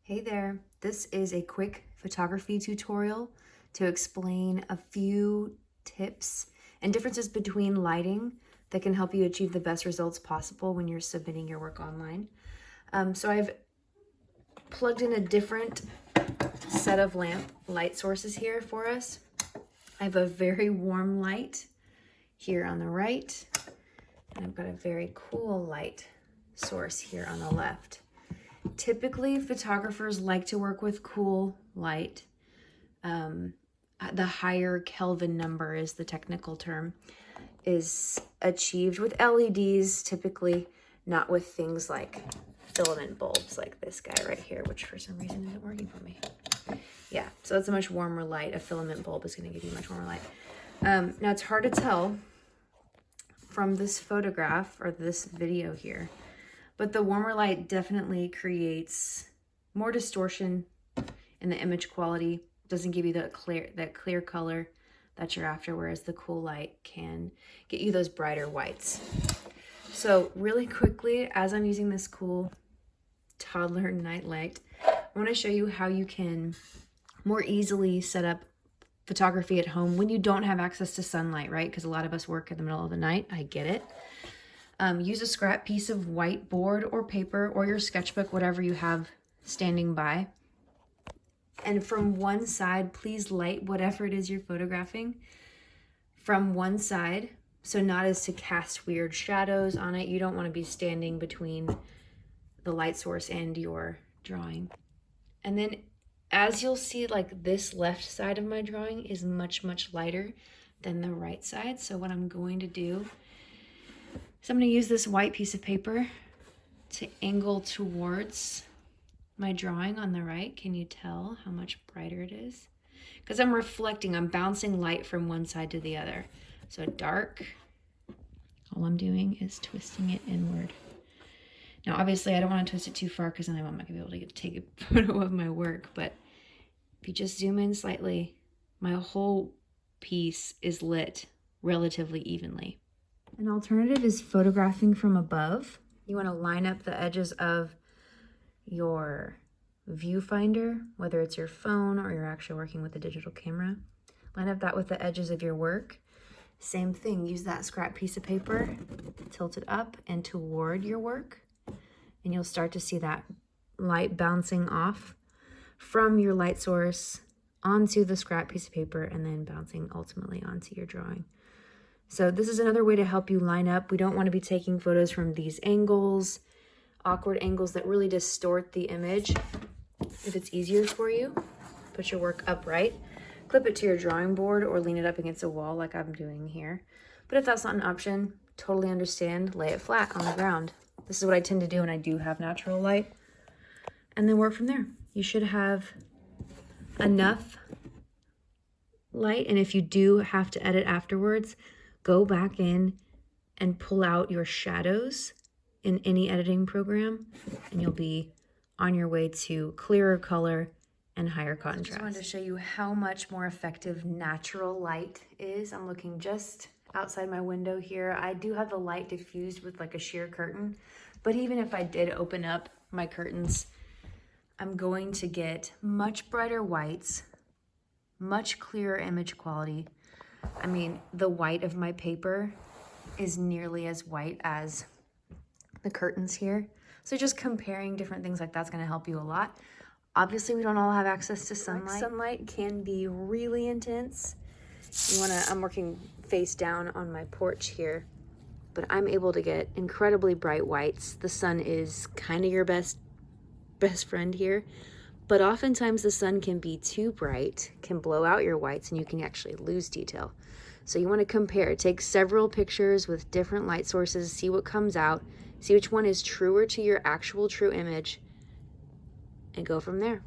Hey there, this is a quick photography tutorial to explain a few tips and differences between lighting that can help you achieve the best results possible when you're submitting your work online. So I've plugged in a different set of lamp light sources here for us. I have a very warm light here on the right, and I've got a very cool light source here on the left. Typically, photographers like to work with cool light. The higher Kelvin number is the technical term, is achieved with LEDs, typically not with things like filament bulbs like this guy right here, which for some reason isn't working for me. Yeah, so that's a much warmer light. A filament bulb is going to give you much warmer light. Now, it's hard to tell from this photograph or this video here, but the warmer light definitely creates more distortion in the image quality. Doesn't give you that clear color that you're after, whereas the cool light can get you those brighter whites. So really quickly, as I'm using this cool toddler night light, I want to show you how you can more easily set up photography at home when you don't have access to sunlight, right? Because a lot of us work in the middle of the night. I get it. Use a scrap piece of whiteboard or paper or your sketchbook, whatever you have standing by. And from one side, please light whatever it is you're photographing from one side, so not as to cast weird shadows on it. You don't want to be standing between the light source and your drawing. And then as you'll see, like this left side of my drawing is much, much lighter than the right side. So what I'm going to do, so I'm going to use this white piece of paper to angle towards my drawing on the right. Can you tell how much brighter it is? Because I'm reflecting, I'm bouncing light from one side to the other. So dark, all I'm doing is twisting it inward. Now, obviously, I don't want to twist it too far because then I'm not going to be able to take a photo of my work. But if you just zoom in slightly, my whole piece is lit relatively evenly. An alternative is photographing from above. You want to line up the edges of your viewfinder, whether it's your phone or you're actually working with a digital camera. Line up that with the edges of your work. Same thing, use that scrap piece of paper, tilt it up and toward your work, and you'll start to see that light bouncing off from your light source onto the scrap piece of paper and then bouncing ultimately onto your drawing. So this is another way to help you line up. We don't want to be taking photos from these angles, awkward angles that really distort the image. If it's easier for you, put your work upright, clip it to your drawing board or lean it up against a wall like I'm doing here. But if that's not an option, totally understand, lay it flat on the ground. This is what I tend to do when I do have natural light, and then work from there. You should have enough light, and if you do have to edit afterwards, go back in and pull out your shadows in any editing program, and you'll be on your way to clearer color and higher contrast. I just wanted to show you how much more effective natural light is. I'm looking just outside my window here. I do have the light diffused with like a sheer curtain, but even if I did open up my curtains, I'm going to get much brighter whites, much clearer image quality. I mean, the white of my paper is nearly as white as the curtains here. So just comparing different things like that's going to help you a lot. Obviously, we don't all have access to sunlight. Sunlight can be really intense. I'm working face down on my porch here, but I'm able to get incredibly bright whites. The sun is kind of your best friend here, but oftentimes the sun can be too bright, can blow out your whites, and you can actually lose detail. So you want to compare. Take several pictures with different light sources, see what comes out, see which one is truer to your actual true image, and go from there.